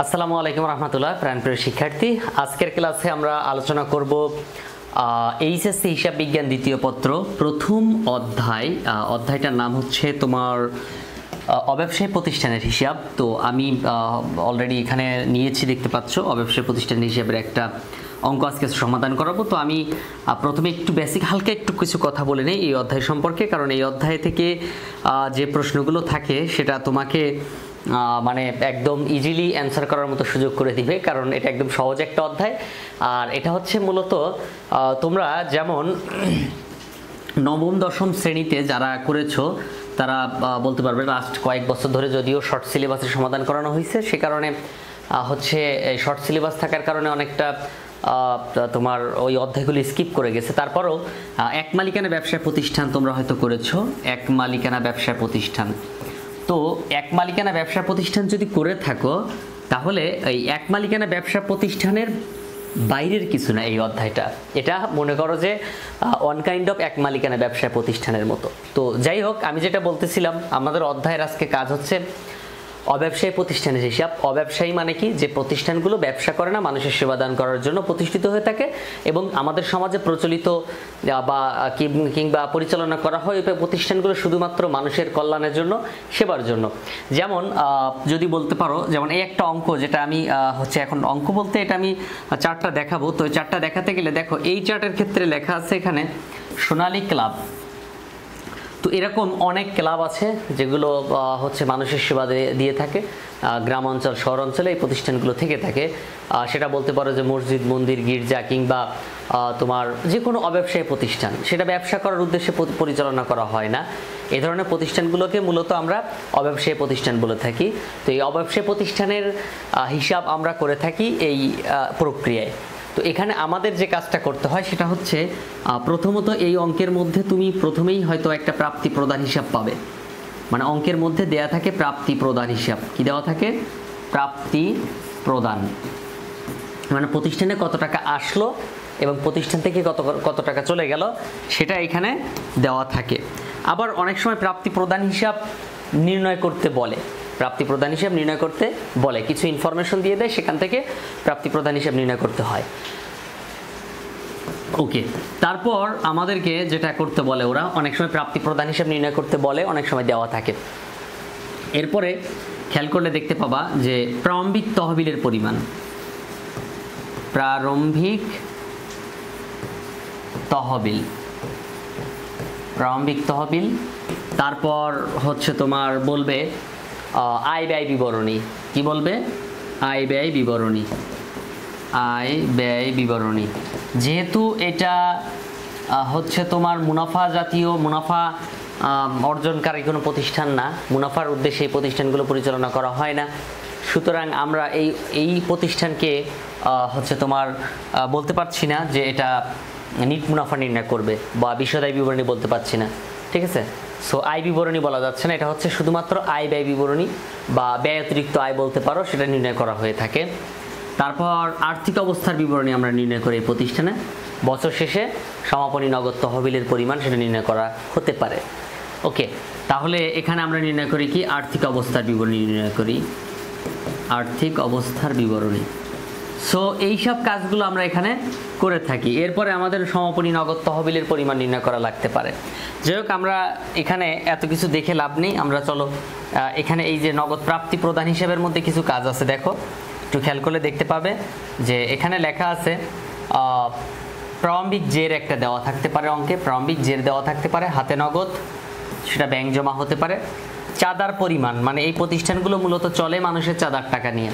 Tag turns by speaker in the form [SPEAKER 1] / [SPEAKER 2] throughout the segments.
[SPEAKER 1] আসসালামু আলাইকুম রহমতুল্লাহ। প্রাণপ্রিয় শিক্ষার্থী, আজকের ক্লাসে আমরা আলোচনা করব এইচএসসি হিসাব বিজ্ঞান দ্বিতীয় পত্র প্রথম অধ্যায়টার নাম হচ্ছে তোমার অব্যবসায়ী প্রতিষ্ঠানের হিসাব। তো আমি অলরেডি এখানে নিয়েছি, দেখতে পাচ্ছ অব্যবসায়ী প্রতিষ্ঠানের হিসাবের একটা অঙ্ক আজকে সমাধান করাবো। তো আমি প্রথমে একটু বেসিক হালকা একটু কিছু কথা বলে নিই এই অধ্যায় সম্পর্কে, কারণ এই অধ্যায় থেকে যে প্রশ্নগুলো থাকে সেটা তোমাকে মানে একদম ইজিলি অ্যান্সার করার মতো সুযোগ করে দিবে, কারণ এটা একদম সহজ একটা অধ্যায়। আর এটা হচ্ছে মূলত তোমরা যেমন নবম দশম শ্রেণীতে যারা করেছো তারা বলতে পারবে লাস্ট কয়েক বছর ধরে যদিও শর্ট সিলেবাসের সমাধান করানো হয়েছে, সে কারণে হচ্ছে এই শর্ট সিলেবাস থাকার কারণে অনেকটা তোমার ওই অধ্যায়গুলি স্কিপ করে গেছে। তারপরও এক মালিকানা ব্যবসায় প্রতিষ্ঠান তোমরা হয়তো করেছো, এক মালিকানা ব্যবসায় প্রতিষ্ঠান। তো এক মালিকানা ব্যবসা প্রতিষ্ঠান যদি করে থাকো তাহলে এই এক মালিকানা ব্যবসা প্রতিষ্ঠানের বাইরের কিছু না এই অধ্যায়টা। এটা মনে করো যে ওয়ান কাইন্ড অফ এক মালিকানা ব্যবসা প্রতিষ্ঠানের মতো। তো যাই হোক, আমি যেটা বলতেছিলাম, আমাদের অধ্যায়ের আজকে কাজ হচ্ছে অব্যবসায়ী প্রতিষ্ঠানের হিসাব। অব্যবসায়ী মানে কি? যে প্রতিষ্ঠানগুলো ব্যবসা করে না, মানুষের সেবা দান করার জন্য প্রতিষ্ঠিত হয়ে থাকে এবং আমাদের সমাজে প্রচলিত বা কিংবা পরিচালনা করা হয় এই প্রতিষ্ঠানগুলো শুধুমাত্র মানুষের কল্যাণের জন্য, সেবার জন্য। যেমন যদি বলতে পারো, যেমন এই একটা অঙ্ক যেটা আমি হচ্ছে এখন অঙ্ক বলতে এটা আমি চার্টটা দেখাবো। তো এই চার্টটা দেখাতে গেলে দেখো এই চার্টের ক্ষেত্রে লেখা আছে এখানে সোনালী ক্লাব। তো এরকম অনেক ক্লাব আছে যেগুলো হচ্ছে মানুষের সেবা দিয়ে থাকে গ্রাম অঞ্চল শহর অঞ্চলে এই প্রতিষ্ঠানগুলো থেকে থাকে। সেটা বলতে পারো যে মসজিদ মন্দির গির্জা কিংবা তোমার যে কোনো অব্যবসায়ী প্রতিষ্ঠান, সেটা ব্যবসা করার উদ্দেশ্যে পরিচালনা করা হয় না। এই ধরনের প্রতিষ্ঠানগুলোকে মূলত আমরা অব্যবসায়ী প্রতিষ্ঠান বলে থাকি। তো এই অব্যবসায়ী প্রতিষ্ঠানের হিসাব আমরা করে থাকি এই প্রক্রিয়ায়। তো এখানে আমাদের যে কাজটা করতে হয় সেটা হচ্ছে প্রথমত এই অঙ্কের মধ্যে তুমি প্রথমেই হয়তো একটা প্রাপ্তি প্রদান হিসাব পাবে। মানে অঙ্কের মধ্যে দেয়া থাকে প্রাপ্তি প্রদান হিসাব। কি দেওয়া থাকে? প্রাপ্তি প্রদান, মানে প্রতিষ্ঠানে কত টাকা আসলো এবং প্রতিষ্ঠান থেকে কত টাকা চলে গেল সেটা এখানে দেওয়া থাকে। আবার অনেক সময় প্রাপ্তি প্রদান হিসাব নির্ণয় করতে বলে, প্রাপ্তি প্রদান হিসাব নির্ণয় করতে বলে, কিছু ইনফরমেশন দিয়ে দেয়, সেখান থেকে প্রাপ্তি প্রদান হিসাব নির্ণয় করতে হয়। ওকে, তারপর আমাদেরকে যেটা করতে বলে ওরা অনেক সময় প্রাপ্তি প্রদান হিসাব নির্ণয় করতে বলে, অনেক সময় দেওয়া থাকে। এরপরে খেয়াল করলে দেখতে পাবা যে প্রারম্ভিক তহবিলের পরিমাণ, প্রারম্ভিক তহবিল। তারপর হচ্ছে তোমার বলবে আয় ব্যয় বিবরণী। কি বলবে? আয় ব্যয় বিবরণী। যেহেতু এটা হচ্ছে তোমার মুনাফা অর্জনকারী কোনো প্রতিষ্ঠান না, মুনাফার উদ্দেশ্যে এই প্রতিষ্ঠানগুলো পরিচালনা করা হয় না, সুতরাং আমরা এই প্রতিষ্ঠানকে হচ্ছে তোমার বলতে পারছি না যে এটা নিট মুনাফা নির্ণয় করবে বা বিশদায় বিবরণী বলতে পারছি না। ঠিক আছে? সো আয় বিবরণী বলা যাচ্ছে না, এটা হচ্ছে শুধুমাত্র আয় ব্যয় বিবরণী বা ব্যয় অতিরিক্ত আয় বলতে পারো, সেটা নির্ণয় করা হয়ে থাকে। তারপর আর্থিক অবস্থার বিবরণী আমরা নির্ণয় করি এই প্রতিষ্ঠানে। বছর শেষে সমাপনী নগদ তহবিলের পরিমাণ সেটা নির্ণয় করা হতে পারে। ওকে, তাহলে এখানে আমরা নির্ণয় করি কি? আর্থিক অবস্থার বিবরণী নির্ণয় করি, আর্থিক অবস্থার বিবরণী। সো এইসব কাজগুলো আমরা এখানে করে থাকি। এরপরে আমাদের সমাপনী নগদ তহবিলের পরিমাণ নির্ণয় করা লাগতে পারে। যাই হোক, আমরা এখানে এত কিছু দেখে লাভ নেই, আমরা চলো এখানে এই যে নগদ প্রাপ্তি প্রদান হিসাবের মধ্যে কিছু কাজ আছে, দেখো একটু খেয়াল করলে দেখতে পাবে যে এখানে লেখা আছে প্রারম্ভিক জের একটা দেওয়া থাকতে পারে অঙ্কে, প্রারম্ভিক জের দেওয়া থাকতে পারে, হাতে নগদ, সেটা ব্যাংক জমা হতে পারে। চাঁদার পরিমাণ, মানে এই প্রতিষ্ঠানগুলো মূলত চলে মানুষের চাঁদার টাকা নিয়ে।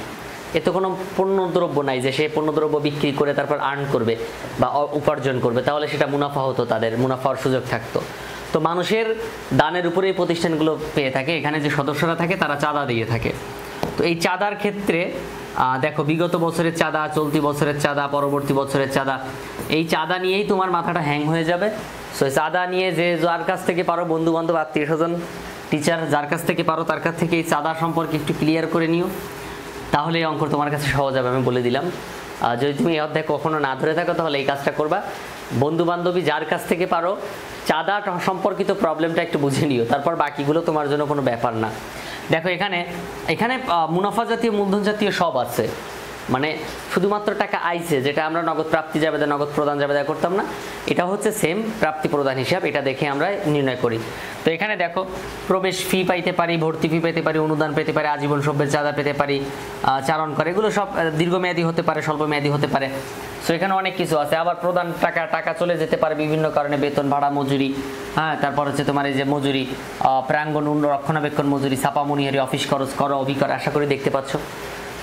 [SPEAKER 1] এতে কোনো পণ্যদ্রব্য নাই যে সে পণ্যদ্রব্য বিক্রি করে তারপর আর্ন করবে বা উপার্জন করবে, তাহলে সেটা মুনাফা হতো, তাদের মুনাফার সুযোগ থাকতো। তো মানুষের দানের উপরে এই প্রতিষ্ঠানগুলো পেয়ে থাকে। এখানে যে সদস্যরা থাকে তারা চাঁদা দিয়ে থাকে। তো এই চাঁদার ক্ষেত্রে দেখো বিগত বছরের চাঁদা, চলতি বছরের চাঁদা, পরবর্তী বছরের চাঁদা, এই চাঁদা নিয়েই তোমার মাথাটা হ্যাং হয়ে যাবে। সো চাঁদা নিয়ে যে যার কাছ থেকে পারো, বন্ধু বান্ধব আত্মীয় স্বজন টিচার যার কাছ থেকে পারো তার কাছ থেকে এই চাঁদা সম্পর্কে একটু ক্লিয়ার করে নিও, তাহলে এই অঙ্ক তোমার কাছে সহজ হবে। আমি বলে দিলাম, যদি তুমি এই অধ্যায় কখনো না ধরে থাকো তাহলে এই কাজটা করবা। বন্ধু বান্ধবী যার কাছ থেকে পারো চাঁদা সম্পর্কিত প্রবলেমটা একটু বুঝে নিও, তারপর বাকিগুলো তোমার জন্য কোনো ব্যাপার না। দেখো এখানে এখানে মুনাফা জাতীয় মূলধন জাতীয় সব আছে, মানে শুধুমাত্র টাকা আইছে যেটা আমরা নগদ প্রাপ্তি যাবে নগদ প্রদান যাবে করতাম না, এটা হচ্ছে সেম প্রাপ্তি প্রদান হিসাব, এটা দেখে আমরা নির্ণয় করি। তো এখানে দেখো প্রবেশ ফি পাইতে পারি, ভর্তি ফি পেতে পারি, অনুদান পেতে পারি, আজীবন সভ্যের চাঁদা পেতে পারি, চারণ করে, এগুলো সব দীর্ঘমেয়াদী হতে পারে, স্বল্পমেয়াদী হতে পারে। সো এখানে অনেক কিছু আছে। আবার প্রদান টাকা চলে যেতে পারে বিভিন্ন কারণে, বেতন ভাড়া মজুরি, হ্যাঁ, তারপর হচ্ছে তোমার এই যে মজুরি, প্রাঙ্গণ রক্ষণাবেক্ষণ মজুরি, ছাপা মনিহারি, অফিস খরচ, কর অভিকর, আশা করি দেখতে পাচ্ছ।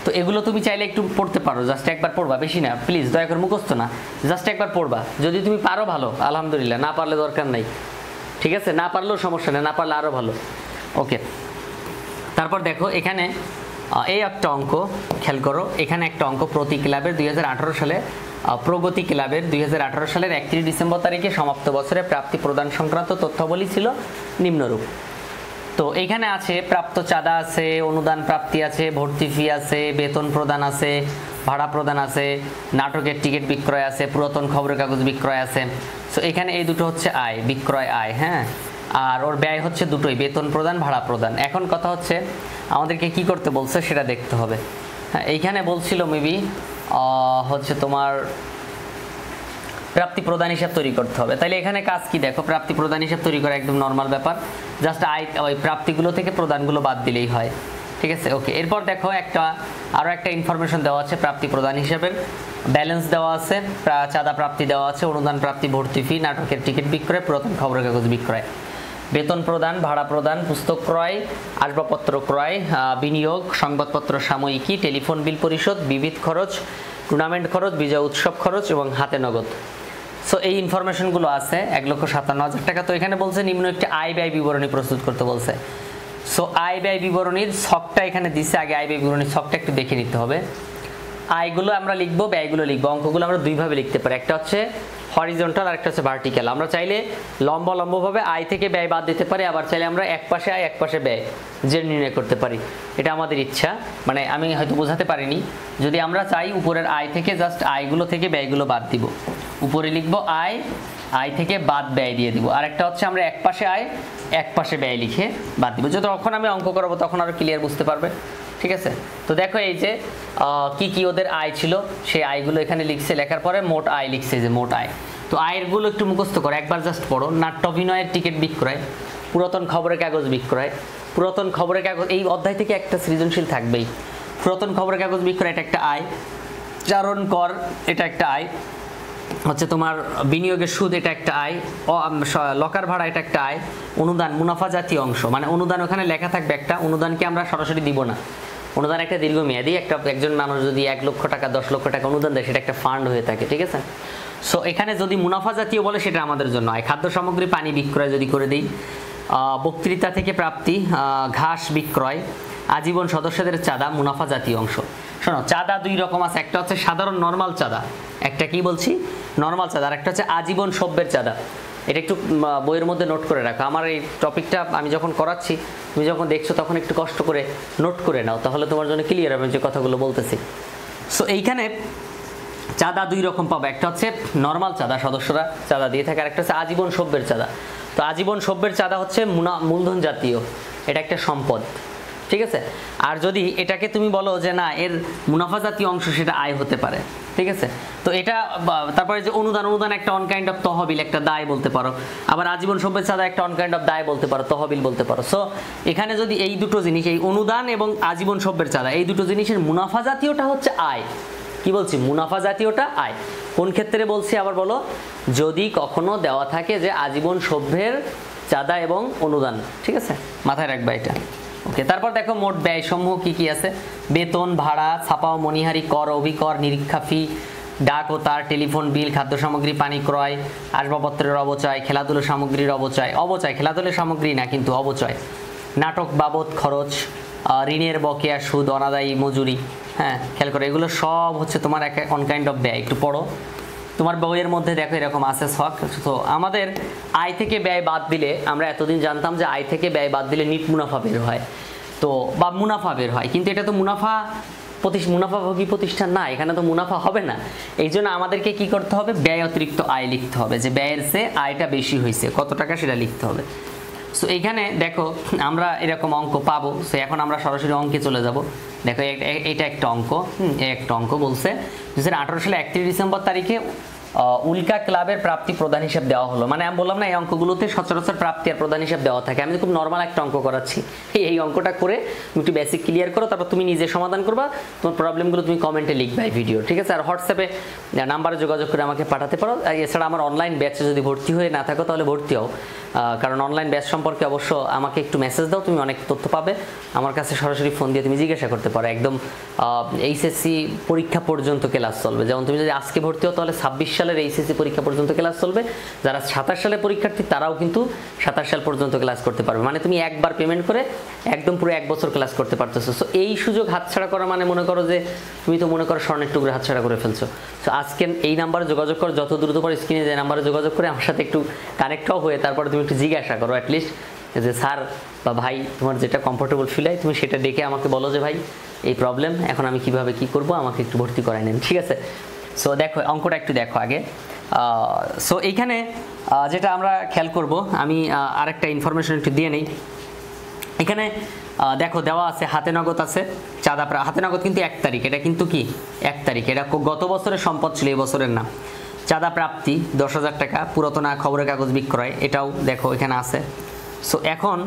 [SPEAKER 1] তো এগুলো তুমি চাইলে একটু পড়তে পারো, জাস্ট একবার পড়বা, বেশি না প্লিজ, দয়া করে মুখস্থ না, জাস্ট একবার পড়বা। যদি তুমি পারো ভালো, আলহামদুলিল্লাহ, না পারলে দরকার নাই, ঠিক আছে, না পারলেও সমস্যা নেই, না পারলে আরও ভালো। ওকে, তারপর দেখো এখানে এই একটা অঙ্ক খেয়াল করো, এখানে একটা অঙ্ক, প্রতি ক্লাবের 2018 সালে, প্রগতি ক্লাবের 2018 সালের 31 ডিসেম্বর তারিখে সমাপ্ত বছরে প্রাপ্তি প্রদান সংক্রান্ত তথ্যাবলী ছিল নিম্নরূপ। তো এখানে আছে প্রাপ্ত চাঁদা আছে, অনুদান প্রাপ্তি আছে, ভর্তি ফি আছে, বেতন প্রদান আছে, ভাড়া প্রদান আছে, নাটকের টিকিট বিক্রয় আছে, পুরাতন খবরের কাগজ বিক্রয় আছে। সো এখানে এই দুটো হচ্ছে আয়, বিক্রয় আয়, হ্যাঁ, আর ওর ব্যয় হচ্ছে দুটোই, বেতন প্রদান, ভাড়া প্রদান। এখন কথা হচ্ছে আমাদেরকে কি করতে বলছে সেটা দেখতে হবে। হ্যাঁ, এইখানে বলছিল মেবি হচ্ছে তোমার প্রাপ্তি প্রদান হিসাব তৈরি করতে হবে। তাহলে এখানে কাজ কি দেখো, প্রাপ্তি প্রদান হিসাব তৈরি করা একদম নর্মাল ব্যাপার, জাস্ট ওই প্রাপ্তিগুলো থেকে প্রদানগুলো বাদ দিলেই হয়, ঠিক আছে। ওকে, এরপর দেখো আরও একটা ইনফরমেশন দেওয়া আছে প্রাপ্তি প্রদান হিসাবের, ব্যালেন্স দেওয়া আছে, চাঁদা প্রাপ্তি দেওয়া আছে, অনুদান প্রাপ্তি, ভর্তি ফি, নাটকের টিকিট বিক্রয়, পুরাতন খবরের কাগজ বিক্রয়, বেতন প্রদান, ভাড়া প্রদান, পুস্তক ক্রয়, আসবাবপত্র ক্রয়, বিনিয়োগ, সংবাদপত্র সাময়িকী, টেলিফোন বিল পরিশোধ, বিবিধ খরচ, টুর্নামেন্ট খরচ, বিজয় উৎসব খরচ এবং হাতে নগদ। সো এই ইনফরমেশনগুলো আছে 1,57,000 টাকা। তো এখানে বলছে নিম্ন একটি আয় ব্যয় বিবরণী প্রস্তুত করতে বলছে। সো আয় ব্যয় বিবরণীর ছকটা এখানে দিচ্ছে, আগে আয় ব্যয় বিবরণীর ছকটা একটু দেখে নিতে হবে। আয়গুলো আমরা লিখবো, ব্যয়গুলো লিখবো। অঙ্কগুলো আমরা দুইভাবে লিখতে পারি, একটা হচ্ছে হরিজন্টাল আর একটা হচ্ছে ভার্টিক্যাল। আমরা চাইলে লম্বভাবে আয় থেকে ব্যয় বাদ দিতে পারি, আবার চাইলে আমরা এক পাশে আয় এক পাশে ব্যয় যে নির্ণয় করতে পারি, এটা আমাদের ইচ্ছা। মানে আমি হয়তো বোঝাতে পারিনি, যদি আমরা চাই উপরের আয় থেকে জাস্ট আয়গুলো থেকে ব্যয়গুলো বাদ দিব, উপরে লিখবো আয়, আয় থেকে বাদ ব্যয় দিয়ে দিব। আর একটা হচ্ছে আমরা এক পাশে আয় এক পাশে ব্যয় লিখে বাদ দিব। যখন আমি অঙ্ক করাবো তখন আরো ক্লিয়ার বুঝতে পারবে, ঠিক আছে। তো দেখো এই যে কি ওদের আয় ছিল, সেই আয়গুলো এখানে লিখছে, লেখার পরে মোট আয় লিখছে, যে মোট আয়। তো আয়েরগুলো একটু মুখস্থ করো, একবার জাস্ট পড়ো। নাট্য অভিনয়ের টিকিট বিক্রয়, পুরাতন খবরের কাগজ বিক্রয়, পুরাতন খবরের কাগজ, এই অধ্যায় থেকে একটা সৃজনশীল থাকবেই। পুরাতন খবরের কাগজ বিক্রয় এটা একটা আয়, চারণ কর এটা একটা আয়, হচ্ছে তোমার বিনিয়োগের সুদ এটা একটা আয়, লকার ভাড়া এটা একটা আয়, অনুদান মুনাফা জাতীয় অংশ, মানে অনুদান ওখানে লেখা থাকবে একটা, অনুদানকে আমরা সরাসরি দিব না, অনুদান একটা দীর্ঘমেয়াদী, একজন মানুষ যদি 1 লক্ষ টাকা 10 লক্ষ টাকা অনুদান দেয় সেটা একটা ফান্ড হয়ে থাকে, ঠিক আছে। সো এখানে যদি মুনাফা জাতীয় বলে সেটা আমাদের জন্য আয়। খাদ্য সামগ্রী, পানি বিক্রয় যদি করে দিই, বক্তৃতা থেকে প্রাপ্তি, ঘাস বিক্রয়, আজীবন সদস্যদের চাঁদা মুনাফা জাতীয় অংশ। শোনো, চাঁদা দুই রকম আছে, একটা হচ্ছে সাধারণ নর্মাল চাঁদা, একটা কি বলছি নর্মাল চাঁদা, আর একটা হচ্ছে আজীবন সভ্যের চাঁদা। এটা একটু বইয়ের মধ্যে নোট করে রাখো। আমার এই টপিকটা আমি যখন করাচ্ছি, তুমি যখন দেখছো তখন একটু কষ্ট করে নোট করে নাও, তাহলে তোমার জন্য ক্লিয়ার হবে যে কথাগুলো বলতেছি। সো এইখানে চাঁদা দুই রকম পাবে, একটা হচ্ছে নর্মাল চাঁদা, সদস্যরা চাঁদা দিয়ে থাকে, আর একটা হচ্ছে আজীবন সভ্যের চাঁদা। তো আজীবন সভ্যের চাঁদা হচ্ছে মূলধন জাতীয়, এটা একটা সম্পদ, ঠিক আছে। আর যদি এটাকে তুমি বলো যে না এর মুনাফা জাতীয় অংশ, সেটা আয় হতে পারে, ঠিক আছে। তো এটা তারপরে যে অনুদান একটা অন কাইন্ড অফ তহবিল, একটা দায় বলতে পারো। আবার আজীবন সভ্যের চাঁদা একটা অন কাইন্ড অফ দায় বলতে পারো, তহবিল বলতে পারো। সো এখানে যদি এই দুটো জিনিস, এই অনুদান এবং আজীবন সভ্যের চাঁদা, এই দুটো জিনিসের মুনাফা জাতীয়টা হচ্ছে আয়। কি বলছি? মুনাফা জাতীয়টা আয়। কোন ক্ষেত্রে বলছি আবার বলো, যদি কখনো দেওয়া থাকে যে আজীবন সভ্যের চাঁদা এবং অনুদান, ঠিক আছে, মাথায় রাখবা এটা। ওকে, তারপর দেখো মোট ব্যয় সমূহ কি কি আছে। বেতন, ভাড়া, ছাপা ও মনিহারি, কর অভিকর, নিরীক্ষা ফি, ডাক ও তার, টেলিফোন বিল, খাদ্য সামগ্রী, পানি ক্রয়, আসবাবপত্রের অবচয়, খেলাধুলো সামগ্রীর অবচয়, খেলাধুলোর সামগ্রী না কিন্তু অবচয়, নাটক বাবদ খরচ, ঋণের বকেয়া সুদ, অনাদায়ী মজুরি। হ্যাঁ, খেয়াল করো, এগুলো সব হচ্ছে তোমার এক অন কাইন্ড অফ ব্যয়। একটু পড়ো, তোমার বইয়ের মধ্যে দেখো এরকম আছে ছক। তো আমাদের আয় থেকে ব্যয় বাদ দিলে, আমরা এতদিন জানতাম যে আয় থেকে ব্যয় বাদ দিলে নিট মুনাফা বের হয়, তো বা মুনাফা বের হয়, কিন্তু এটা তো মুনাফাভোগী প্রতিষ্ঠান না, এখানে তো মুনাফা হবে না। এই জন্য আমাদেরকে কি করতে হবে, ব্যয় অতিরিক্ত আয় লিখতে হবে, যে ব্যয়ের চেয়ে আয়টা বেশি হয়েছে, কত টাকা সেটা লিখতে হবে। সো এইখানে দেখো আমরা এরকম অঙ্ক পাবো। সো এখন আমরা সরাসরি অঙ্কে চলে যাব। দেখো এটা একটা অঙ্ক, একটা অঙ্ক বলছে 2018 সালে 31 ডিসেম্বর তারিখে উল্কা ক্লাবের প্রাপ্তি প্রদান হিসাব দেওয়া হলো। মানে আমি বললাম না এই অঙ্কগুলোতে সচরাচর প্রাপ্তি আর প্রদান হিসাব দেওয়া থাকে। আমি খুব নর্মাল একটা অঙ্ক করাচ্ছি, এই অঙ্কটা করে তুমি একটু বেসিক ক্লিয়ার করো, তারপর তুমি নিজে সমাধান করবা। তোমার প্রবলেমগুলো তুমি কমেন্টে লিখবা এই ভিডিও, ঠিক আছে? আর হোয়াটসঅ্যাপে নাম্বারে যোগাযোগ করে আমাকে পাঠাতে পারো। এছাড়া আমার অনলাইন ব্যাচে যদি ভর্তি হয়ে না থাকো তাহলে ভর্তি হও, কারণ অনলাইন ব্যাচ সম্পর্কে অবশ্য আমাকে একটু মেসেজ দাও, তুমি অনেক তথ্য পাবে। আমার কাছে সরাসরি ফোন দিয়ে তুমি জিজ্ঞাসা করতে পারো। একদম এইচএসসি পরীক্ষা পর্যন্ত ক্লাস চলবে। যেমন তুমি যদি আজকে ভর্তি হও তাহলে 26 সালের এইচএসসি পরীক্ষা পর্যন্ত ক্লাস চলবে। যারা 27 সালের পরীক্ষার্থী তারাও কিন্তু 27 সাল পর্যন্ত ক্লাস করতে পারবে। মানে তুমি একবার পেমেন্ট করে একদম পুরো 1 বছর ক্লাস করতে পারতেছো। সো এই সুযোগ হাতছাড়া করা মানে মনে করো যে তুমি তো মনে করো স্বর্ণের টুকরো হাতছাড়া করে ফেলছো। তো আজকে এই নাম্বারে যোগাযোগ করো, যত দ্রুত পারো স্ক্রিনে যে নাম্বারে যোগাযোগ করে আমার সাথে একটু কানেক্টও হয়ে তারপরে তুমি একটু জিজ্ঞাসা করো অ্যাটলিস্ট যে স্যার বা ভাই তোমার যেটা কমফোর্টেবল ফিল হয় তুমি সেটা দেখে আমাকে বলো যে ভাই এই প্রবলেম, এখন আমি কিভাবে কি করব, আমাকে একটু ভর্তি করাই নেন, ঠিক আছে? সো দেখো অঙ্কটা একটু দেখো আগে। সো এইখানে যেটা আমরা খেয়াল করব, আমি আরেকটা ইনফরমেশন একটু দিয়ে নেই। এখানে দেখো দেওয়া আছে হাতে নগদ আছে, চাঁদা হাতে নগদ কিন্তু 1 তারিখ, এটা কিন্তু কি 1 তারিখ, এটা গত বছরের সম্পদ ছিল, এই বছরের না। চাঁদা প্রাপ্তি 10,000 টাকা, পুরাতনা খবরের কাগজ বিক্রয়, এটাও দেখো এখানে আছে। সো এখন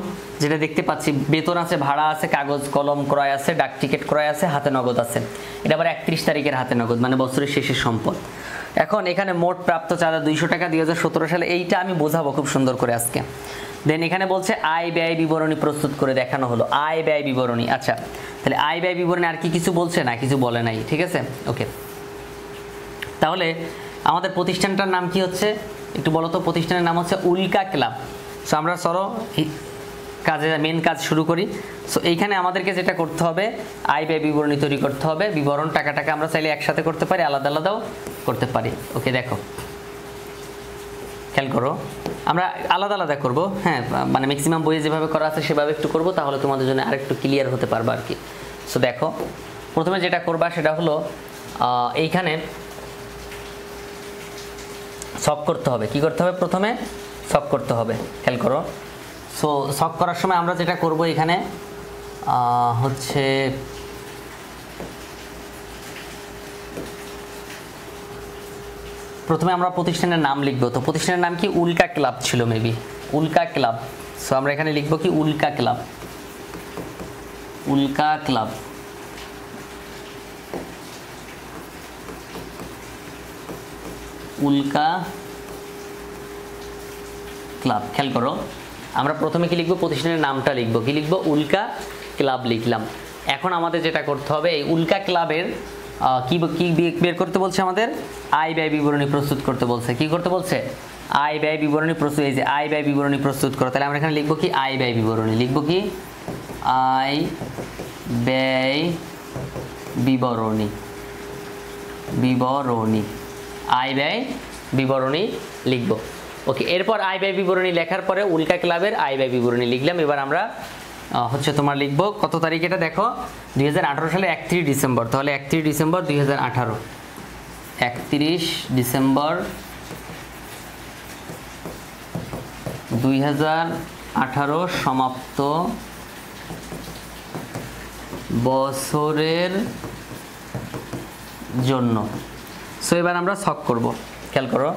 [SPEAKER 1] যেটা দেখতে পাচ্ছি বেতন আছে, ভাড়া আছে, কাগজ কলম ক্রয় আছে, ডাক টিকিট ক্রয় আছে, হাতে নগদ আছে। এটা আবার 31 তারিখের হাতে নগদ, মানে বছরের শেষের সম্পদ। এখন এখানে মোট প্রাপ্ত চাঁদা 200 টাকা 2017 সালে, এইটা আমি বোঝাবো খুব সুন্দর করে আজকে। দেন এখানে বলছে আয় ব্যয় বিবরণী প্রস্তুত করে দেখানো হলো, আয় ব্যয় বিবরণী। আচ্ছা তাহলে আয় ব্যয় বিবরণী আর কি কিছু বলছে না, কিছু বলে নাই, ঠিক আছে? ওকে, তাহলে আমাদের প্রতিষ্ঠানটার নাম কি হচ্ছে একটু বলো তো? প্রতিষ্ঠানের নাম হচ্ছে উল্কা ক্লাব। সো আমরা চলো কাজে মেন কাজ শুরু করি। সো এইখানে আমাদেরকে যেটা করতে হবে আয় ব্যয় বিবরণী তৈরি করতে হবে। বিবরণ টাকাটাকে আমরা চাইলে একসাথে করতে পারি, আলাদা আলাদাও করতে পারি। ওকে দেখো খেয়াল করো, আমরা আলাদা আলাদা করব, হ্যাঁ, মানে ম্যাক্সিমাম বইয়ে যেভাবে করা আছে সেভাবে একটু করব, তাহলে তোমাদের জন্য আরেকটু ক্লিয়ার হতে পারবে আর কি। সো দেখো প্রথমে যেটা করবা সেটা হলো এইখানে সব করতে হবে। কি করতে হবে? প্রথমে সব করতে হবে, খেয়াল করো। সো সব করার সময় আমরা যেটা করব এখানে হচ্ছে প্রথমে আমরা প্রতিষ্ঠানের নাম লিখব। তো প্রতিষ্ঠানের নাম কি? উল্কা ক্লাব ছিল মেবি, উল্কা ক্লাব। সো আমরা এখানে লিখব কি? উল্কা ক্লাব, উল্কা ক্লাব। উল্কা ক্লাব, খেয়াল করো আমরা প্রথমে কি লিখব? প্রতিষ্ঠানের নামটা লিখব। কি লিখব? উল্কা ক্লাব লিখলাম। এখন আমাদের যেটা করতে হবে এই উল্কা ক্লাবের কি বের করতে বলছে? আমাদের আয় ব্যয় বিবরণী প্রস্তুত করতে বলছে। কি করতে বলছে? আয় ব্যয় বিবরণী প্রস্তুত। এই যে আয় ব্যয় বিবরণী প্রস্তুত করো, তাহলে আমরা এখানে লিখব কি? আয় ব্যয় বিবরণী। লিখব কি? আয় ব্যয় বিবরণী, বিবরণী, আয় ব্যয় বিবরণী লিখব। ওকে, এরপর আয় ব্যয় বিবরণী লেখার পরে উল্কা ক্লাবের আয় ব্যয় বিবরণী লিখলাম। এবার আমরা হচ্ছে তোমার লিখব কত তারিখ? এটা দেখো 2018 সালে 31 ডিসেম্বর। তাহলে 31 ডিসেম্বর 2018, 31 ডিসেম্বর 2018 সমাপ্ত বছরের জন্য। সো এবার আমরা ছক করব, খেয়াল করো।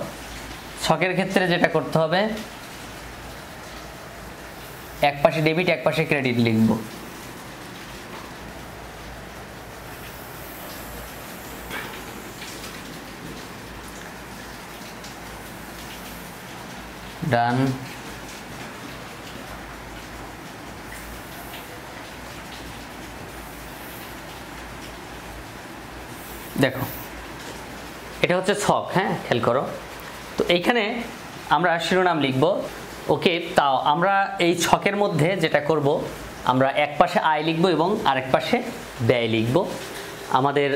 [SPEAKER 1] ছকের ক্ষেত্রে যেটা করতে হবে এক পাশে ডেবিট এক পাশে ক্রেডিট লিখব। ডান। দেখো এটা হচ্ছে ছক, হ্যাঁ খেয়াল করো। তো এইখানে আমরা শিরোনাম লিখব। ওকে, তাও আমরা এই ছকের মধ্যে যেটা করব আমরা এক পাশে আয় লিখব এবং আরেক পাশে ব্যয় লিখব। আমাদের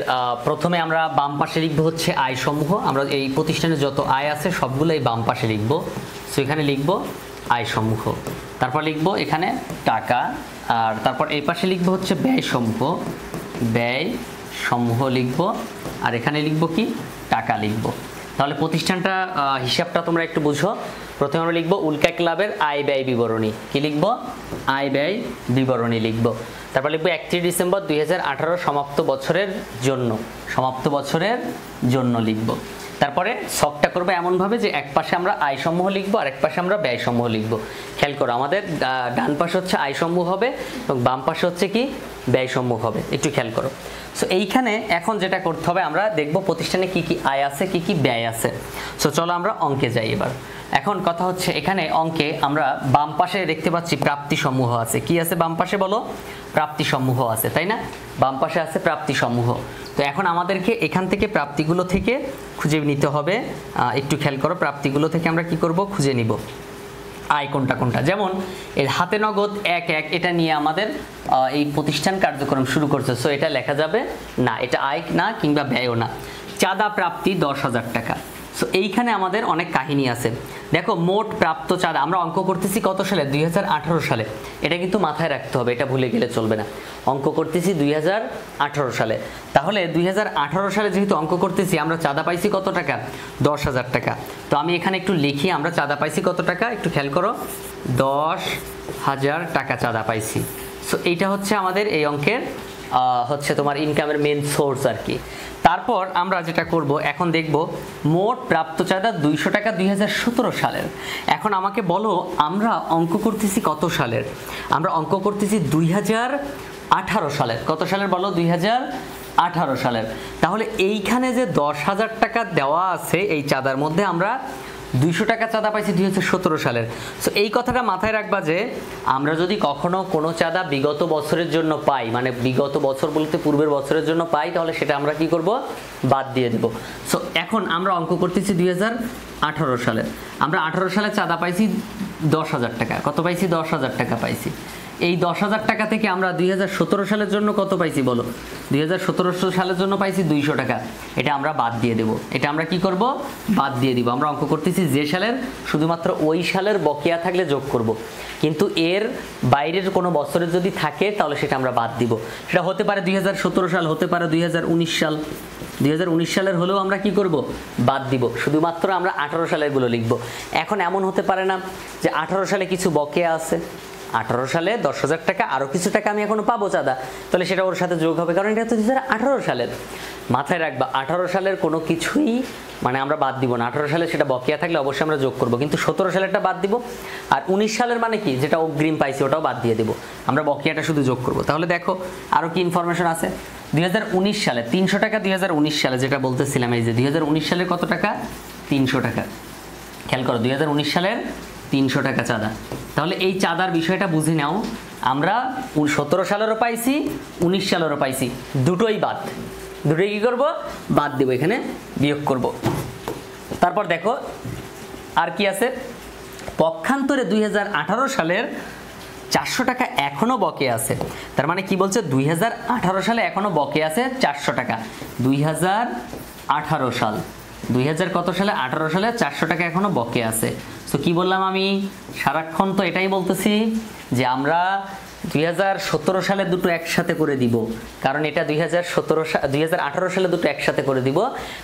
[SPEAKER 1] প্রথমে আমরা বাম পাশে লিখব হচ্ছে আয় সমূহ। আমরা এই প্রতিষ্ঠানে যত আয় আছে সবগুলোই বাম পাশে লিখব। সো এখানে লিখব আয় সমূহ, তারপর লিখব এখানে টাকা, আর তারপর এই পাশে লিখব হচ্ছে ব্যয় সমূহ, ব্যয় সমূহ লিখব, আর এখানে লিখব কি? টাকা লিখব। তাহলে প্রতিষ্ঠানটা হিসাবটা তোমরা একটু বুঝো। প্রথমে আমরা লিখব উল্কা ক্লাবের আয় ব্যয় বিবরণী। কি লিখব? আয় ব্যয় বিবরণী লিখব। তারপর লিখব 31 ডিসেম্বর 2018 সমাপ্ত বছরের জন্য লিখব। তারপরে ছকটা করবো এমনভাবে যে এক পাশে আমরা আয় সমূহ লিখবো আর এক পাশে আমরা ব্যয় সমূহ লিখবো। খেয়াল করো, আমাদের ডান পাশে হচ্ছে আয় সমূহ হবে এবং বাম পাশে হচ্ছে কি ব্যয় সমূহ হবে। একটু খেয়াল করো। সো এইখানে এখন যেটা করতে হবে, আমরা দেখব প্রতিষ্ঠানে কি কি আয় আছে, কি কি ব্যয় আছে। সো চলো আমরা অঙ্কে যাই এবার। এখন কথা হচ্ছে এখানে অঙ্কে আমরা বাম পাশে দেখতে পাচ্ছি প্রাপ্তি সমূহ আছে। কি আছে বাম পাশে বলো? প্রাপ্তি সমূহ আছে, তাই না? বাম পাশে আছে প্রাপ্তি সমূহ। তো এখন আমাদেরকে এখান থেকে প্রাপ্তিগুলো থেকে খুঁজে নিতে হবে। একটু খেয়াল করো, প্রাপ্তিগুলো থেকে আমরা কি করব? খুঁজে নিব আয় কোনটা কোনটা। যেমন এর হাতে নগদ 1 এটা নিয়ে আমাদের এই প্রতিষ্ঠান কার্যক্রম শুরু করছে। সো এটা লেখা যাবে না, এটা আয় না কিংবা ব্যয়ও না। চাঁদা প্রাপ্তি 10,000 টাকা। সো এইখানে আমাদের অনেক কাহিনী আছে। দেখো মোট প্রাপ্ত চাঁদা আমরা অঙ্ক করতেছি কত সালে? 2018 সালে। এটা কিন্তু মাথায় রাখতে হবে, এটা ভুলে গেলে চলবে না। অঙ্ক করতেছি 2018 সালে। তাহলে 2018 সালে যেহেতু অঙ্ক করতেছি, আমরা চাঁদা পাইছি কত টাকা? 10,000 টাকা। তো আমি এখানে একটু লিখি, আমরা চাঁদা পাইছি কত টাকা, একটু খেয়াল করো, 10,000 টাকা চাঁদা পাইছি। সো এইটা হচ্ছে আমাদের এই অঙ্কের হচ্ছে তোমার ইনকামের মেন সোর্স আর কি। তারপর আমরা যেটা করব, এখন দেখব মোট প্রাপ্ত চাঁদা 200 টাকা 2017 সালের। এখন আমাকে বলো, আমরা অঙ্ক করতেছি কত সালের? আমরা অঙ্ক করতেছি 2018 সালের। কত সালের বলো? 2018 সালের। তাহলে এইখানে যে 10,000 টাকা দেওয়া আছে এই চাঁদার মধ্যে আমরা 200 টাকা চাঁদা পাইছি 2017 সালের। সো এই কথাটা মাথায় রাখবা যে আমরা যদি কখনো কোনো চাঁদা বিগত বছরের জন্য পাই, মানে বিগত বছর বলতে পূর্বের বছরের জন্য পাই, তাহলে সেটা আমরা কি করব? বাদ দিয়ে দেব। সো এখন আমরা অঙ্ক করতেছি 2018 সালের। আমরা 18 সালে চাঁদা পাইছি 10,000 টাকা। কত পাইছি? 10,000 টাকা পাইছি। এই 10,000 টাকা থেকে আমরা 2017 সালের জন্য কত পাইছি বলো? 2017 সালের জন্য পাইছি 200 টাকা। এটা আমরা বাদ দিয়ে দেব। এটা আমরা কি করব? বাদ দিয়ে দিব। আমরা অঙ্ক করতেছি যে সালের, শুধুমাত্র ওই সালের বকেয়া থাকলে যোগ করব। কিন্তু এর বাইরের কোনো বছরের যদি থাকে তাহলে সেটা আমরা বাদ দিব। সেটা হতে পারে 2017 সাল, হতে পারে 2019 সাল। 2019 সালের হলেও আমরা কি করব? বাদ দিব। শুধুমাত্র আমরা 18 সালের গুলো লিখব। এখন এমন হতে পারে না যে 18 সালে কিছু বকেয়া আছে, 18 সালে 10,000 টাকা, আরও কিছু টাকা আমি এখনো পাবো চাঁদা, তাহলে সেটা ওর সাথে যোগ হবে, কারণ এটা তো 2018 সালের। মাথায় রাখবা 18 সালের কোনো কিছুই মানে আমরা বাদ দিব না। 18 সালে সেটা বকেয়া থাকলে অবশ্যই আমরা যোগ করব, কিন্তু 17 সালেরটা বাদ দিব। আর 19 সালের মানে কি, যেটা অগ্রিম পাইছি ওটাও বাদ দিয়ে দেব। আমরা বকেয়াটা শুধু যোগ করব। তাহলে দেখো আরও কি ইনফরমেশন আছে। 2019 সালে 300 টাকা, 2019 সালে যেটা বলতেছিলাম, এই যে 2019 সালের কত টাকা? 300 টাকা। খেয়াল করো, 2019 সালের 300 টাকা চাঁদা। তাহলে এই চাঁদার বিষয়টা বুঝে নাও, আমরা 17 সালেরও পাইছি, 19 সালেরও পাইছি, দুটোই বাদ। দুটোই কি করব? বাদ দেব, এখানে বিয়োগ করব। তারপর দেখো আর কি আছে। পক্ষান্তরে 2018 সালের 400 টাকা এখনো বকে আছে। তার মানে কি বলছে? 2018 সালে এখনো বকে আছে 400 টাকা। 2018 সাল, 2000 কত সালে? 18 সালে 400 টাকা এখনো বকে আছে। তো কি বললাম আমি? সারাক্ষণ তো এটাই বলতেছি যে আমরা 2017 সালে দুটো একসাথে করে দিব, কারণ এটা 2018 সালে দুটো একসাথে করে দিব,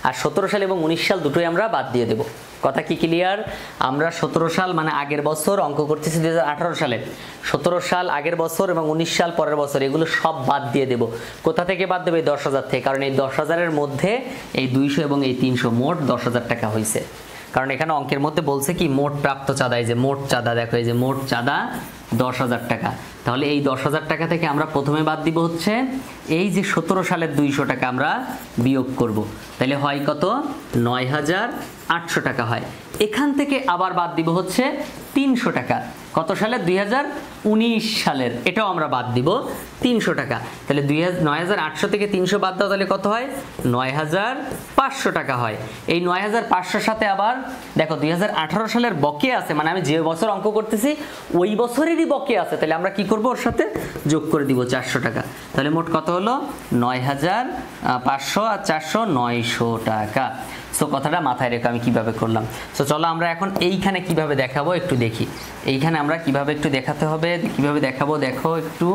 [SPEAKER 1] আর 17 সাল এবং 19 সাল দুটোই আমরা বাদ দিয়ে দেব। কথা কি ক্লিয়ার? আমরা 17 সাল মানে আগের বছর অঙ্ক করতেছি 2018 সালে, 17 সাল আগের বছর এবং 19 সাল পরের বছর, এগুলো সব বাদ দিয়ে দেব। কোথা থেকে বাদ দেবে? 10,000 থেকে, কারণ এই 10,000-এর মধ্যে এই 200 এবং এই 300 মোট 10,000 টাকা হয়েছে। কারণ এখানে অঙ্কের মধ্যে বলছে কি মোট প্রাপ্ত চাঁদা, এই যে মোট চাঁদা, দেখো এই যে মোট চাঁদা 10,000 টাকা। তাহলে এই 10,000 টাকা থেকে আমরা প্রথমে বাদ দিব হচ্ছে এই যে 17 সালের 200 টাকা আমরা বিয়োগ করব। তাহলে হয় কত? 9,800 টাকা হয়। এখান থেকে আবার বাদ দিব হচ্ছে 300 টাকা। কত সালের? 2019 সালের, এটাও আমরা বাদ দিব 300 টাকা। তাহলে 9,800 থেকে 300 বাদ দাও, তাহলে কত হয়? 9,500 টাকা হয়। এই 9,500 সাথে আবার দেখো 2018 সালের বকে আছে, মানে আমি যে বছর অঙ্ক করতেছি ওই বছরেরই বকে আছে, তাহলে আমরা কি করব? ওর সাথে যোগ করে দিব 400 টাকা। তাহলে মোট কত হলো? 9,500 আর 400 900 টাকা। সো কথাটা মাথায় রেখে আমি কিভাবে করলাম। সো চলো আমরা এখন এইখানে কিভাবে দেখাবো একটু দেখি। এইখানে আমরা কিভাবে একটু দেখাতে হবে, কিভাবে দেখাবো দেখো একটু।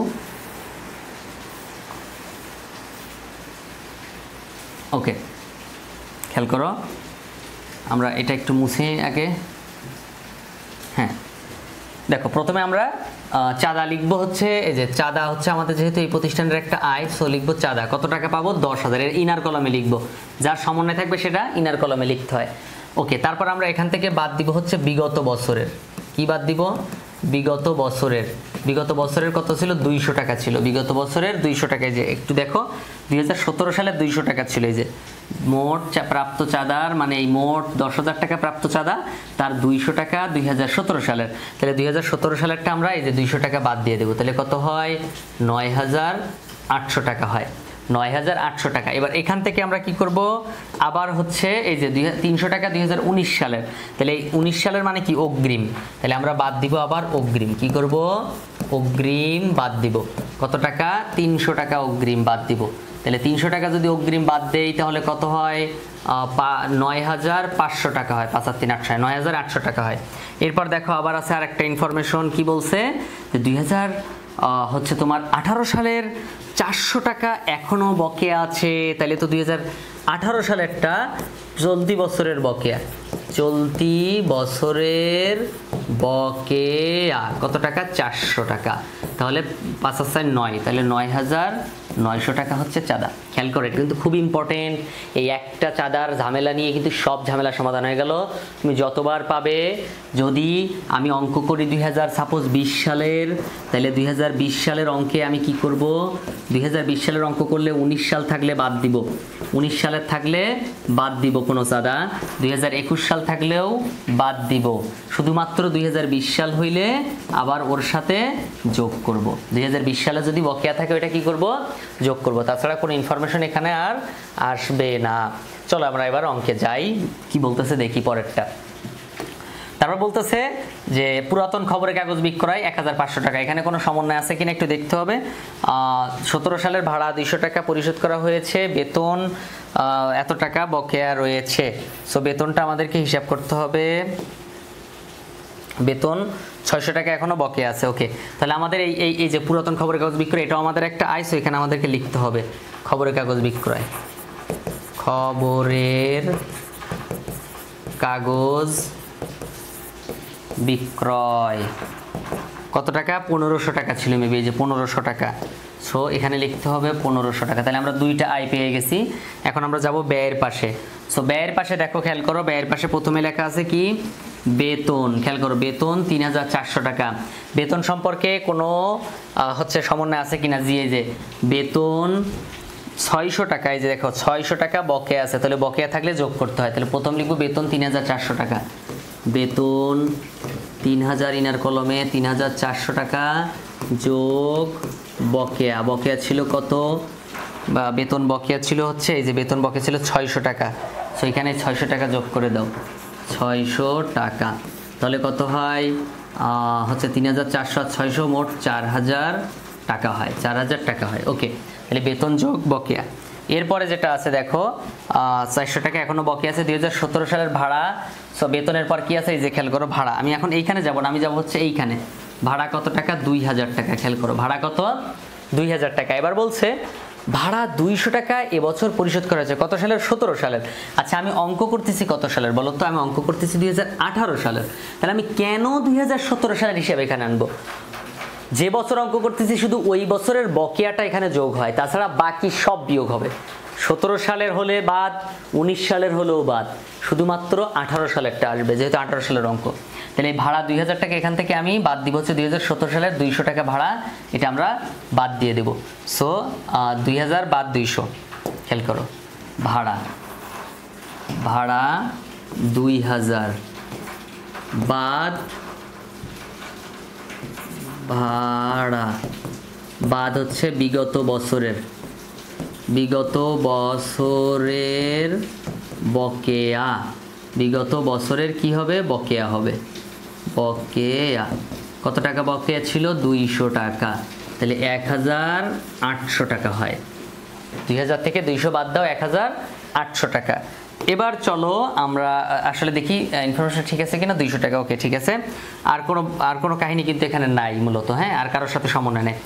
[SPEAKER 1] ওকে, খেয়াল করো, আমরা এটা একটু মুছে আগে। হ্যাঁ দেখো প্রথমে আমরা চাঁদা লিখবো হচ্ছে এই যে চাঁদা হচ্ছে আমাদের যেহেতু এই প্রতিষ্ঠানের একটা আয়, সো লিখবো চাঁদা কত টাকা পাবো 10,000, এর ইনার কলামে লিখবো, যার সমন্বয় থাকবে সেটা ইনার কলামে লিখতে হয়। ওকে, তারপর আমরা এখান থেকে বাদ দিব হচ্ছে বিগত বছরের, কি বাদ দিব বিগত বছরের কত ছিল 200 টাকা ছিল, বিগত বছরের 200 টাকা, যে একটু দেখো 2017 সালে 200 টাকা ছিল, এই যে মোট প্রাপ্ত চাঁদার মানে এই মোট 10,000 টাকা প্রাপ্ত চাঁদা, তার 200 টাকা 2017 সালের, তাহলে 2017 সালেরটা আমরা এই যে 200 টাকা বাদ দিয়ে দেবো, তাহলে কত হয় 9,800 টাকা হয়, 9,800 টাকা। এবার এখান থেকে আমরা কি করব, আবার হচ্ছে এই যে 300 টাকা 2019 সালের, তাহলে এই 19 সালের মানে কি অগ্রিম, তাহলে আমরা বাদ দিব আবার অগ্রিম, কি করব অগ্রিম বাদ দিব, কত টাকা 300 টাকা অগ্রিম বাদ দিব, তাহলে 300 টাকা যদি অগ্রিম বাদ দেই তাহলে কত হয় 9,500 টাকা হয়, 5 আর 3 8 9,800 টাকা হয়। এরপর দেখো আবার আছে আরেকটা ইনফরমেশন, কি বলছে যে 2000 হচ্ছে তোমার 18 সালের 400 টাকা এখনো বকেয়া আছে, তাহলে তো 2018 সালেরটা চলতি বছরের বকেয়া, চলতি বছরের বকেয়া কত টাকা 400 টাকা, তাহলে 5 আর 4 9, তাহলে 9,900 টাকা হচ্ছে চাঁদা। খেয়াল করে, এটা কিন্তু খুব ইম্পর্টেন্ট, এই একটা চাঁদার ঝামেলা নিয়ে কিন্তু সব ঝামেলা সমাধান হয়ে গেল। তুমি যতবার পাবে, যদি আমি অঙ্ক করি 2020 সালের, তাহলে 2020 সালের অঙ্কে আমি কি করব, 2020 সালের অঙ্ক করলে 19 সাল থাকলে বাদ দিব, 19 সালের থাকলে বাদ দিব কোনো চাঁদা, 2021 সাল থাকলেও বাদ দিব, শুধুমাত্র 2020 সাল হইলে আবার ওর সাথে যোগ করব, 2020 সালে যদি বকেয়া থাকে ওইটা কি করব যোগ করব, তাছাড়া কোনো ইনফরমেশন এখানে আর আসবে না। চলো আমরা এবার অঙ্কে যাই, কি বলতেছে দেখি পরেরটা। তারপর বলতেছে যে পুরাতন খবরের কাগজ বিক্রয় 1,500 টাকা, এখানে কোনো সমন্বয় আছে কিনা একটু দেখতে হবে। 17 সালের ভাড়া 200 টাকা পরিশোধ করা হয়েছে, বেতন এত টাকা বকেয়া রয়েছে, সো বেতনটা আমাদেরকে হিসাব করতে হবে, বেতন 600 টাকা এখনো বকেয়া আছে। ওকে, তাহলে আমাদের এই যে পুরাতন খবরের কাগজ বিক্রয়, এটাও আমাদের একটা আয়, সো এখানে আমাদেরকে লিখতে হবে খবরের কাগজ বিক্রয়, খবরের কাগজ বিক্রয় কত টাকা 1,500 টাকা ছিল মেবি, এই যে 1,500 টাকা, সো এখানে লিখতে হবে 1,500 টাকা। তাহলে আমরা দুইটা আয় পেয়ে গেছি। এখন আমরা যাব ব্যয়ের পাশে, সো ব্যয়ের পাশে দেখো খেয়াল করো, ব্যয়ের পাশে প্রথমে লেখা আছে কি বেতন, খেয়াল করো বেতন 3,400 টাকা, বেতন সম্পর্কে কোনো হচ্ছে সমন্বয় আছে কিনা, জি এই যে বেতন 600 টাকা, এই যে দেখো 600 টাকা বকেয়া আছে, তাহলে বকেয়া থাকলে যোগ করতে হয়, তাহলে প্রথম লিখবো বেতন 3,400 টাকা, বেতন 3,000 ইনার কলমে 3,400 টাকা যোগ বকেয়া, বকেয়া ছিল কত, বা বেতন বকেয়া ছিল হচ্ছে এই যে বেতন বকেয়া ছিল 600 টাকা, সো এখানে 600 টাকা যোগ করে দাও, 600 টাকা, তাহলে কত হয় হচ্ছে 3,400 আর 600 মোট 4,000 টাকা হয়, 4,000 টাকা হয়। ওকে, তাহলে বেতন যোগ বকেয়া। এরপরে যেটা আছে দেখো 400 টাকা এখনো বকেয়া আছে, 2017 সালের ভাড়া, সো বেতনের পর কি আছে এই যে খেয়াল করো ভাড়া, আমি এখন এইখানে যাব না, আমি যাব হচ্ছে এইখানে, ভাড়া কত টাকা 2,000 টাকা, খেয়াল করো ভাড়া কত 2,000 টাকা। এবার বলছে ভাড়া 200 টাকা এবছর পরিশোধ করা হয়েছে, কত সালের 17 সালের। আচ্ছা আমি অঙ্ক করতেছি কত সালের বলো তো, আমি অঙ্ক করতেছি 2018 সালের, তাহলে আমি কেন 2017 সালের হিসাবে এখানে আনবো, যে বছর অঙ্ক করতেছি শুধু ওই বছরের বকেয়াটা এখানে যোগ হয়, তাছাড়া বাকি সব বিয়োগ হবে, 17 সালের হলে বাদ, 19 সালের হলেও বাদ, শুধুমাত্র 18 সালেরটা আসবে, যেহেতু 18 সালের অঙ্ক। তাহলে এই ভাড়া 2,000 টাকা এখান থেকে আমি বাদ দিব হচ্ছে 2017 সালের 200 টাকা ভাড়া, এটা আমরা বাদ দিয়ে দেব, সো 2,000 বাদ 200, খেয়াল করো ভাড়া 2,000 বাদ ভাড়া বাদ হচ্ছে বিগত বছরের বকেয়া, বিগত বছরের কি হবে বকেয়া হবে, বকেয়া কত টাকা বকেয়া ছিল 200 টাকা, তাহলে 1,800 টাকা হয়, 2,000 থেকে 200 বাদ দাও 1,800 টাকা। এবার চলো আমরা আসলে দেখি ইনফরমেশন ঠিক আছে কিনা, 200 টাকা ওকে ঠিক আছে, আর কোনো কাহিনী কিন্তু এখানে নাই মূলত, হ্যাঁ আর কারোর সাথে সমন্বয় নেই।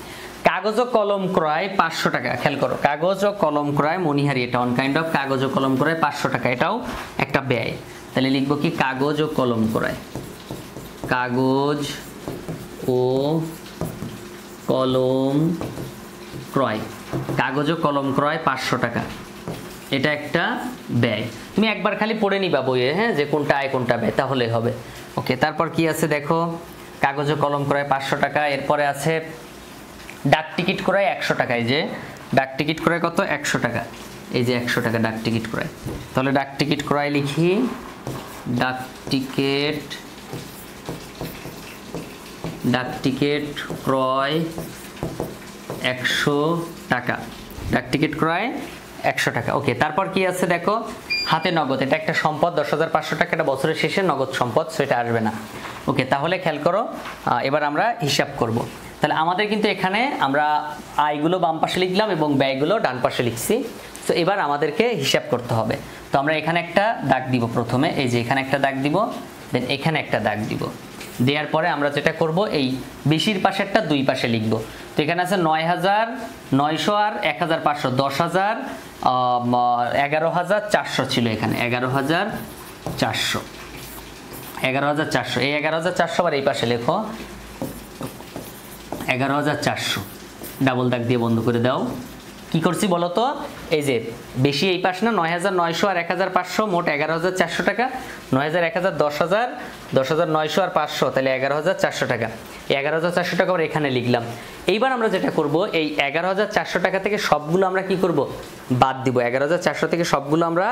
[SPEAKER 1] কাগজ ও কলম ক্রয় 500 টাকা, খেয়াল করো কাগজ ও কলম ক্রয় মনিহারি, এটা অন কাইন্ড অফ কাগজ ও কলম ক্রয় 500 টাকা, এটাও একটা ব্যয়, তাহলে লিখবো কি কাগজ ও কলম ক্রয়, কাগজ ও কলম ক্রয়, কাগজ ও কলম ক্রয় 500 টাকা, এটা একটা ব্যয়। তুমি একবার খালি পড়ে নিবা বইয়ে, হ্যাঁ, যে কোনটা আয় কোনটা ব্যয়, তাহলে হবে। ওকে, তারপর কি আছে দেখো, কাগজ ও কলম ক্রয় 500 টাকা। এরপরে আছে ডাক টিকিট ক্রয় 100 টাকা। এই যে ডাক টিকিট ক্রয় কত, 100 টাকা। এই যে 100 টাকা ডাক টিকিট ক্রয়। তাহলে ডাক টিকিট ক্রয় লিখি, ডাক টিকিট ক্রয় 100 টাকা, ডাক টিকিট ক্রয় 100 টাকা। ওকে, তারপর কি আছে দেখো, হাতে নগদ, এটা একটা সম্পদ 10,500 টাকা, এটা বছরের শেষে নগদ সম্পদ, সেটা আসবে না। ওকে, তাহলে খেয়াল করো, এবার আমরা হিসাব করব। তাহলে আমাদের কিন্তু এখানে আমরা আয়গুলো বাম পাশে লিখলাম এবং ব্যয়গুলো ডান পাশে লিখছি। তো এবার আমাদেরকে হিসাব করতে হবে। তো আমরা এখানে একটা দাগ দিব প্রথমে, এই যে এখানে একটা দাগ দিব, দেন এখানে একটা দাগ দিব। দেওয়ার পরে আমরা যেটা করব, এই বেশির পাশেরটা দুই পাশে লিখব। তো এখানে আছে 9,900 আর 1,500, 10,000, 11,400 ছিল এখানে, 11,400, 11,400। এই 11,400 আবার এই পাশে লেখো, 11,400, ডাবল দাগ দিয়ে বন্ধ করে দাও। কি করছি বলো তো, এই যে বেশি এই পাশ না, 9,900 আর 1,500, মোট 11,400 টাকা। 9,000, 1,000, 10,000, 10,900 আর 500, তাহলে 11,400 টাকা। এই 11,400 টাকা আমরা এখানে লিখলাম। এইবার আমরা যেটা করব, এই 11,400 টাকা থেকে সবগুলো আমরা কি করব, বাদ দিব। 11,400 থেকে সবগুলো আমরা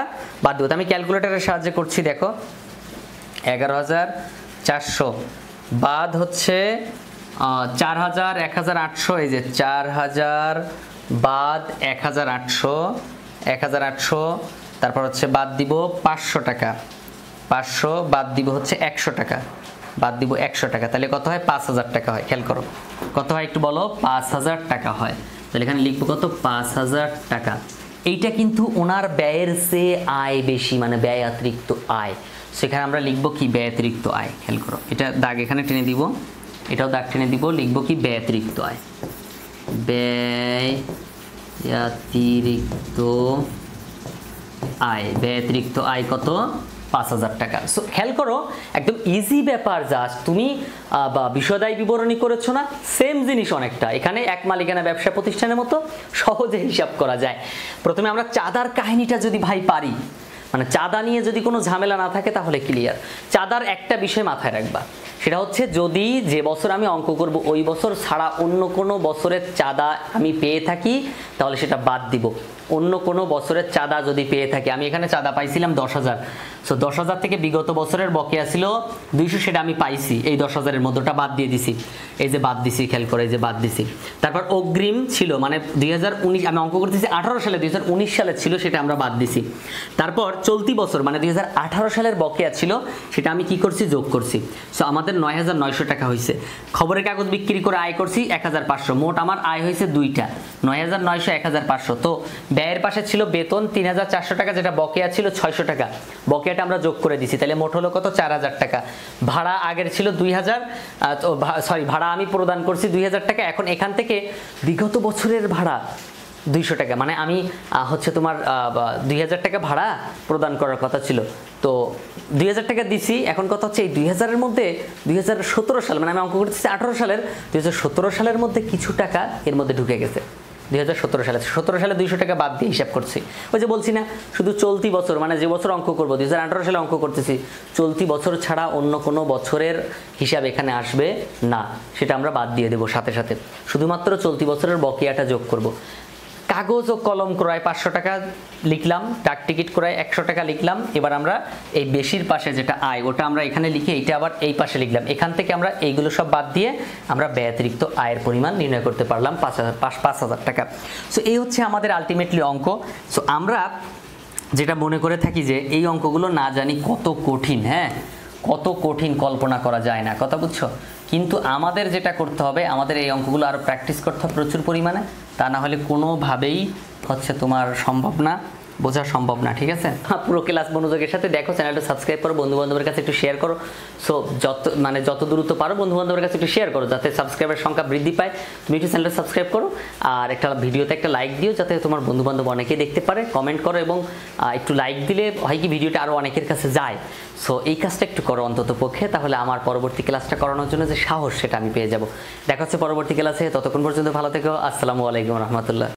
[SPEAKER 1] বাদ দিব। তো আমি ক্যালকুলেটরের সাহায্যে করছি, দেখো 11,400 বাদ হচ্ছে 4,000, 1,800, এই যে 4,000 বাদ 1,800, তারপর হচ্ছে বাদ দিব 500 টাকা, 500 বাদ দিব হচ্ছে 100 টাকা, বাদ দিব 100 টাকা। তাহলে কত হয়, 5,000 টাকা হয়। খেয়াল করো কত হয় একটু বলো, 5,000 টাকা হয়। তাহলে এখানে লিখবো কত, 5,000 টাকা। এইটা কিন্তু ওনার ব্যয়ের চেয়ে আয় বেশি, মানে ব্যয় অতিরিক্ত আয়। সেখানে আমরা লিখবো কি, ব্যয় অতিরিক্ত আয়। খেয়াল করো, এটা দাগ এখানে টেনে দিব, এটাও দাগ টেনে দিব, লিখবো কি, ব্যয় অতিরিক্ত আয়। ব্যয় অতিরিক্ত আয়, ব্যয় অতিরিক্ত আয় কত, 5,000 টাকা। সো খেয়াল করো, একদম ইজি ব্যাপার। জাস্ট তুমি বিষয়দায়ী বিবরণী করেছো না, সেম জিনিস অনেকটা। এখানে এক মালিকানা ব্যবসা প্রতিষ্ঠানের মতো সহজে হিসাব করা যায়। প্রথমে আমরা চাঁদার কাহিনীটা যদি ভাই পারি, মানে চাঁদা নিয়ে যদি কোনো ঝামেলা না থাকে, তাহলে ক্লিয়ার। চাঁদার একটা বিষয় মাথায় রাখবা, সেটা হচ্ছে যদি যে বছর আমি অঙ্ক করব ওই বছর ছাড়া অন্য কোনো বছরের চাঁদা আমি পেয়ে থাকি, তাহলে সেটা বাদ দিব। অন্য কোনো বছরের চাঁদা যদি পেয়ে থাকি, আমি এখানে চাঁদা পাইছিলাম 10,000, সো 10,000 থেকে বিগত বছরের বকেয়া ছিল 200, সেটা আমি পাইছি, এই 10,000-এর মধ্যেটা বাদ দিয়ে দিছি। এই যে বাদ দিছি, খেয়াল করে, এই যে বাদ দিছি। তারপর অগ্রিম ছিল, মানে 2019, আমি অঙ্ক করতেছি 18 সালে, 2019 সালে ছিল, সেটা আমরা বাদ দিছি। তারপর চলতি বছর মানে 2018 সালের বকেয়া ছিল, সেটা আমি কি করছি, যোগ করছি। সো আমাদের 9,900 টাকা হয়েছে। খবরের কাগজ বিক্রি করে আয় করছি 1,500, মোট আমার আয় হয়েছে দুইটা, 9,900, 1,500। তো ব্যয়ের পাশে ছিল বেতন 3,400 টাকা, যেটা বকেয়া ছিল 600 টাকা, বকেয়াটা আমরা যোগ করে দিছি। তাহলে মোট হলো কত, 4,000 টাকা। ভাড়া আগের ছিল 2,000, সরি, ভাড়া আমি প্রদান করছি 2,000 টাকা। এখন এখান থেকে বিগত বছরের ভাড়া 200 টাকা, মানে আমি হচ্ছে তোমার 2,000 টাকা ভাড়া প্রদান করার কথা ছিল, তো 2,000 টাকা দিছি। এখন কথা হচ্ছে এই 2,000-এর মধ্যে 2017 সাল, মানে আমি অঙ্ক করতেছি 18 সালের, 2017 সালের মধ্যে কিছু টাকা এর মধ্যে ঢুকে গেছে। 2017 সালে 200 টাকা বাদ দিয়ে হিসাব করছি। ওই যে বলছি না, শুধু চলতি বছর, মানে যে বছর অঙ্ক করব, 2018 সালে অঙ্ক করতেছি, চলতি বছর ছাড়া অন্য কোনো বছরের হিসাব এখানে আসবে না, সেটা আমরা বাদ দিয়ে দেবো সাথে সাথে। শুধুমাত্র চলতি বছরের বকেয়াটা যোগ করব। কাগজ ও কলম ক্রয় 500 টাকা লিখলাম, ডাক টিকিট ক্রয় 100 টাকা লিখলাম। এবার আমরা এই বেশির পাশে যেটা আয়, ওটা আমরা এখানে লিখে এইটা আবার এই পাশে লিখলাম। এখান থেকে আমরা এইগুলো সব বাদ দিয়ে আমরা ব্যয় অতিরিক্ত আয়ের পরিমাণ নির্ণয় করতে পারলাম, 5,000 টাকা। সো এই হচ্ছে আমাদের আলটিমেটলি অঙ্ক। সো আমরা যেটা মনে করে থাকি যে এই অঙ্কগুলো না জানি কত কঠিন, হ্যাঁ, কত কঠিন, কল্পনা করা যায় না, কথা বুঝছো? কিন্তু আমাদের যেটা করতে হবে, আমাদের এই অঙ্কগুলো আরও প্র্যাকটিস করতে হবে প্রচুর পরিমাণে, তা না হলে কোনোভাবেই হচ্ছে তোমার সম্ভব না। বোঝা সম্ভব না, ঠিক আছে? পুরো ক্লাস মনোযোগের সাথে দেখো, চ্যানেলটা সাবস্ক্রাইব করো, বন্ধু বান্ধবের কাছে একটু শেয়ার করো। সো যত দ্রুত পারো বন্ধু বান্ধবের কাছে একটু শেয়ার করো, যাতে সাবস্ক্রাইবের সংখ্যা বৃদ্ধি পায়। তুমি একটু চ্যানেলটা সাবস্ক্রাইব করো, আর একটা ভিডিওতে একটা লাইক দিও, যাতে তোমার বন্ধু বান্ধব অনেকেই দেখতে পারে। কমেন্ট করো, এবং একটু লাইক দিলে হয় কি ভিডিওটা আরও অনেকের কাছে যায়। সো এই কাজটা একটু করো অন্তত পক্ষে, তাহলে আমার পরবর্তী ক্লাসটা করানোর জন্য যে সাহস, সেটা আমি পেয়ে যাব। দেখা হচ্ছে পরবর্তী ক্লাসে, ততক্ষণ পর্যন্ত ভালো থেকো। আসসালামু আলাইকুম রহমতুল্লাহ।